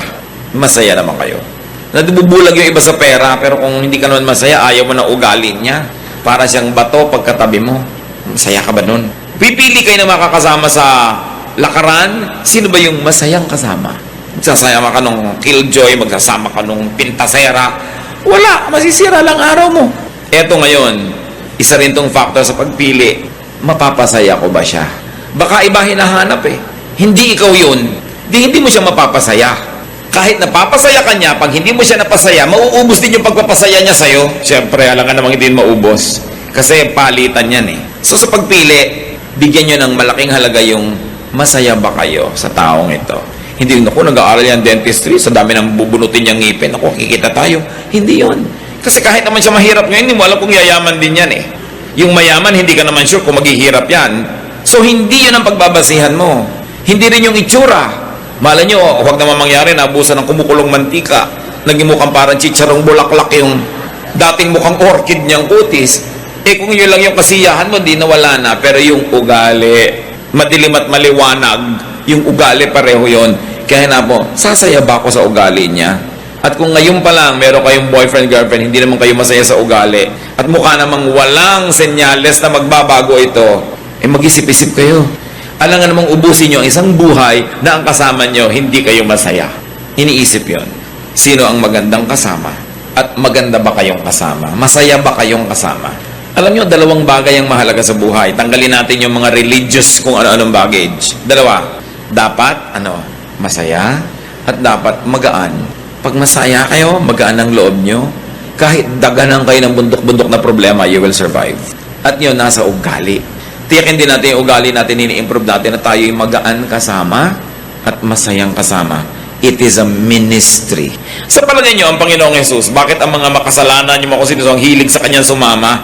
Speaker 2: masaya naman kayo. Nabubulag yung iba sa pera, pero kung hindi ka naman masaya, ayaw mo na ugali niya. Para siyang bato pagkatabi mo. Masaya ka ba nun? Pipili kayo na makakasama sa lakaran, sino ba yung masayang kasama? Magsasama ka nung killjoy, magsasama ka nung pintasera. Wala, masisira lang araw mo. Eto ngayon, isa rin tong factor sa pagpili. Mapapasaya ko ba siya? Baka iba hinahanap eh. Hindi ikaw yun. Hindi mo siya mapapasaya. Kahit napapasaya ka niya, pag hindi mo siya napasaya, mauubos din yung pagpapasaya niya sa'yo. Siyempre, alangan namang hindi maubos. Kasi palitan yan eh. So sa pagpili, bigyan nyo ng malaking halaga yung masaya ba kayo sa taong ito. Hindi yung, nag-aaral yan dentistry, sa dami ng bubunutin niyang ngipin, kikita tayo. Hindi yun. Kasi kahit naman siya mahirap ngayon, hindi mo alam kung yayaman din yan eh. Yung mayaman, hindi ka naman sure kung maghihirap yan. So, hindi yun ang pagbabasihan mo. Hindi rin yung itsura. Mala nyo, huwag naman mangyari, naabusan ng kumukulong mantika. Naging mukhang parang chicharong bulaklak yung dating mukhang orchid niyang kutis. Eh, kung yun lang yung kasiyahan mo, di nawala na. Pero yung ugali, madilim at maliwanag, yung ugali pareho yun. Kaya na po, sasaya ba ako sa ugali niya? At kung ngayon pa lang, meron kayong boyfriend, girlfriend, hindi naman kayo masaya sa ugali, at mukha namang walang senyales na magbabago ito, eh mag-isip-isip kayo. Alangan namang ubusin nyo ang isang buhay na ang kasama nyo, hindi kayo masaya. Iniisip yon. Sino ang magandang kasama? At maganda ba kayong kasama? Masaya ba kayong kasama? Alam nyo, 2 bagay ang mahalaga sa buhay. Tanggalin natin yung mga religious kung ano-anong baggage. 2. Dapat, masaya at dapat magaan. Pag masaya kayo, magaan ang loob nyo, kahit daganan kayo ng bundok-bundok na problema, you will survive. At yun, nasa ugali. Tiyakin din natin yung ugali natin, ini-improve natin na tayo yung magaan kasama at masayang kasama. It is a ministry. Sa palagay niyo, ang Panginoong Jesus, bakit ang mga makasalanan, yung mga kung sino ang hilig sa kanyang sumama?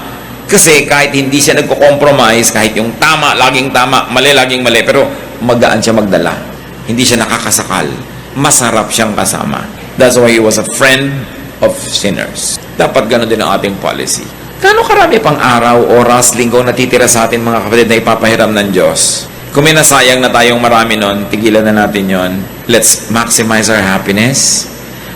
Speaker 2: Kasi kahit hindi siya nagko-compromise, kahit yung tama, laging tama, mali, laging mali, pero magaan siya magdala. Hindi siya nakakasakal. Masarap siyang kasama. That's why he was a friend of sinners. Dapat gano'n din ang ating policy. Kano karami pang araw, oras, linggo natitira sa atin mga kapatid na ipapahiram ng Diyos? Kung may nasayang na tayong marami nun, tigilan na natin yon. Let's maximize our happiness.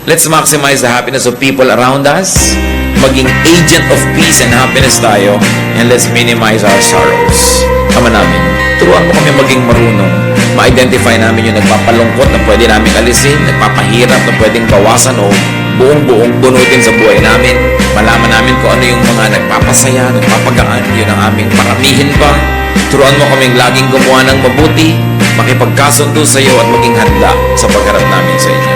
Speaker 2: Let's maximize the happiness of people around us. Maging agent of peace and happiness tayo. And let's minimize our sorrows. Kama namin, turuan mo kami maging marunong. Ma-identify namin yung nagpapalungkot na pwede namin alisin, nagpapahirap na pwedeng bawasan o buong-buong bunutin sa buhay namin. Malaman namin kung ano yung mga nagpapasaya, nagpapagaan, yun ang aming paramihin pa. Turuan mo kaming laging gumawa ng mabuti, makipagkasundo sa iyo at maging handa sa pagharap namin sa inyo.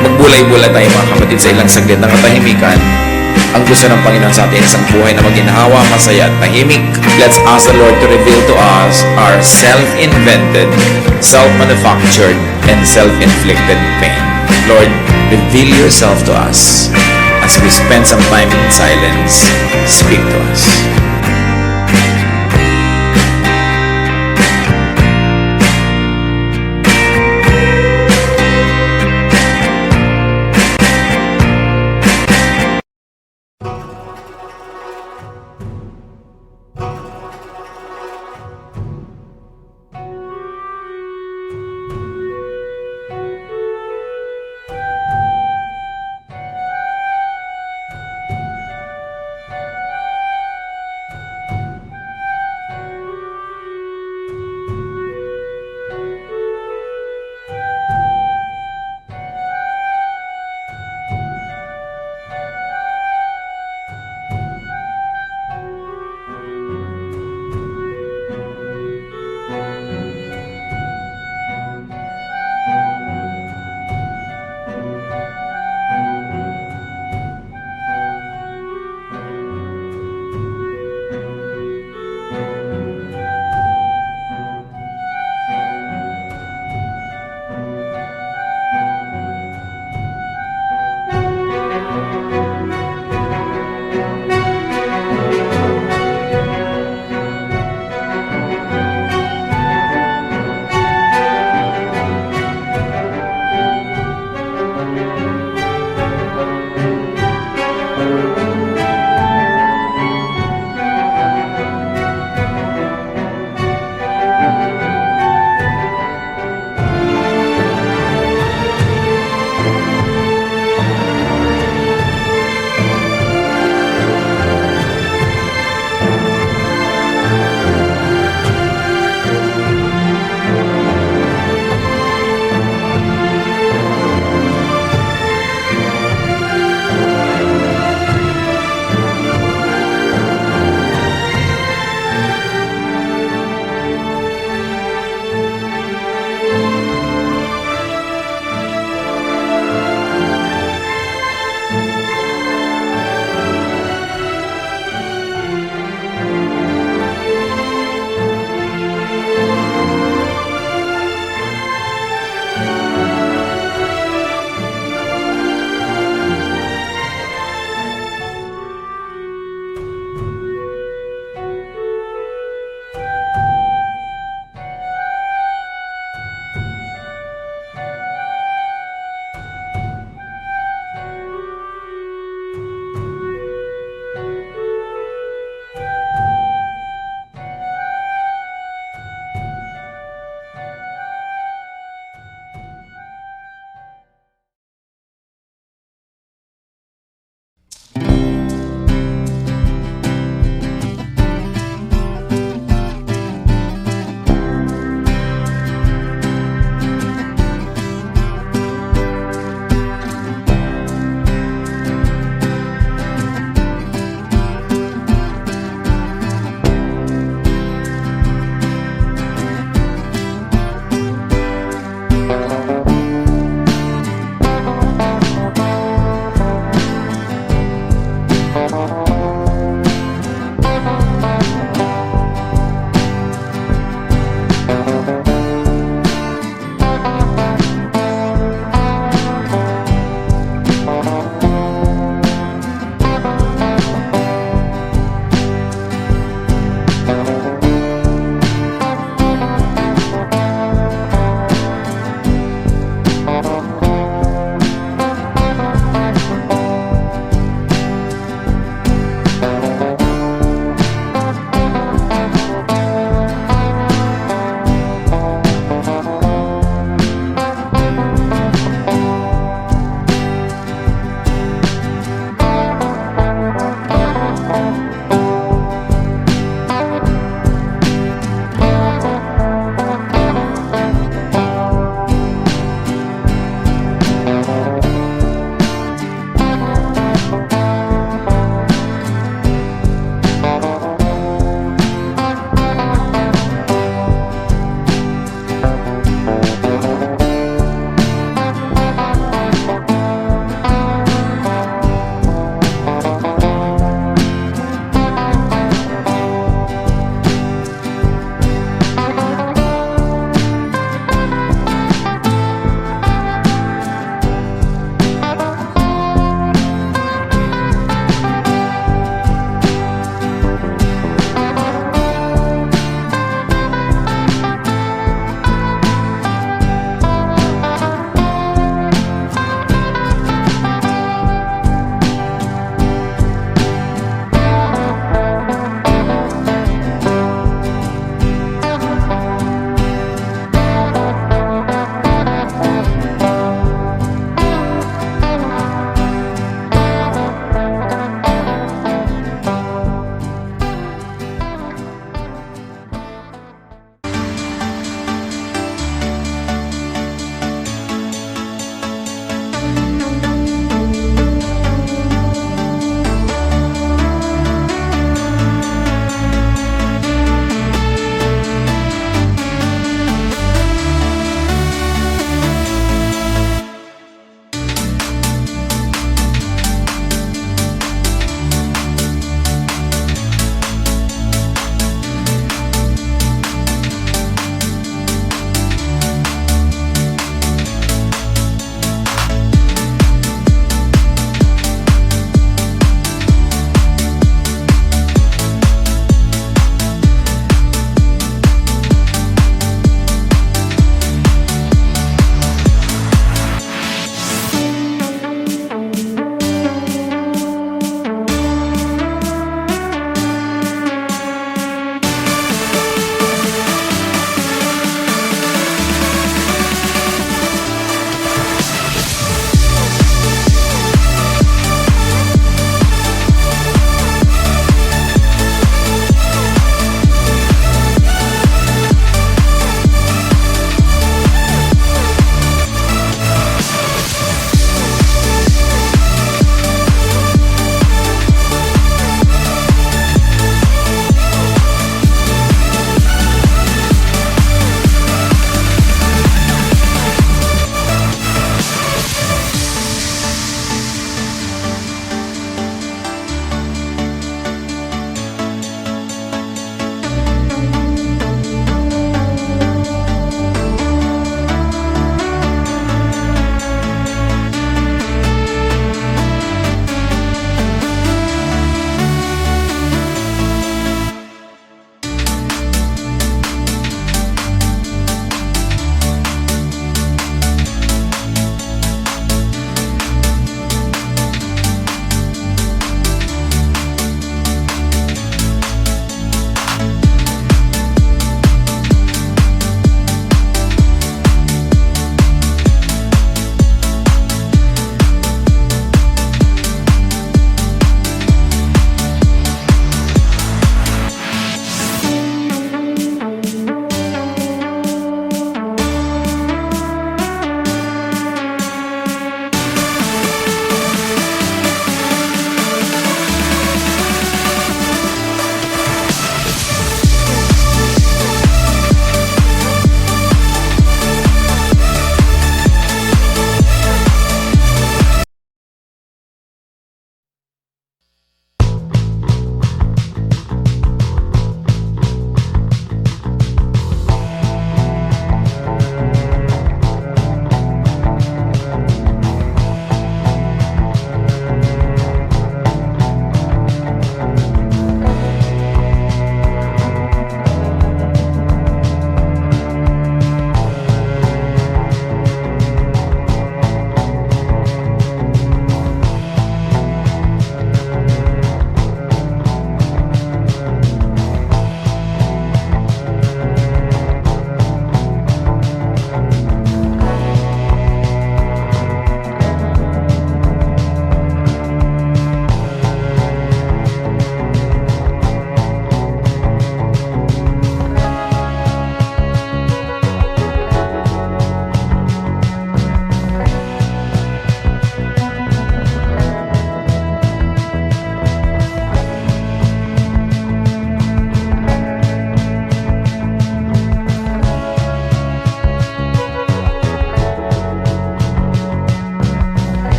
Speaker 2: Magbulay-bulay tayo mga kapatid sa ilang saglit ng katahimikan. Ang gusto ng Panginoon sa atin isang buhay na maginhawa, masaya at tahimik. Let's ask the Lord to reveal to us our self-invented, self-manufactured, and self-inflicted pain. Lord, reveal yourself to us as we spend some time in silence. Speak to us.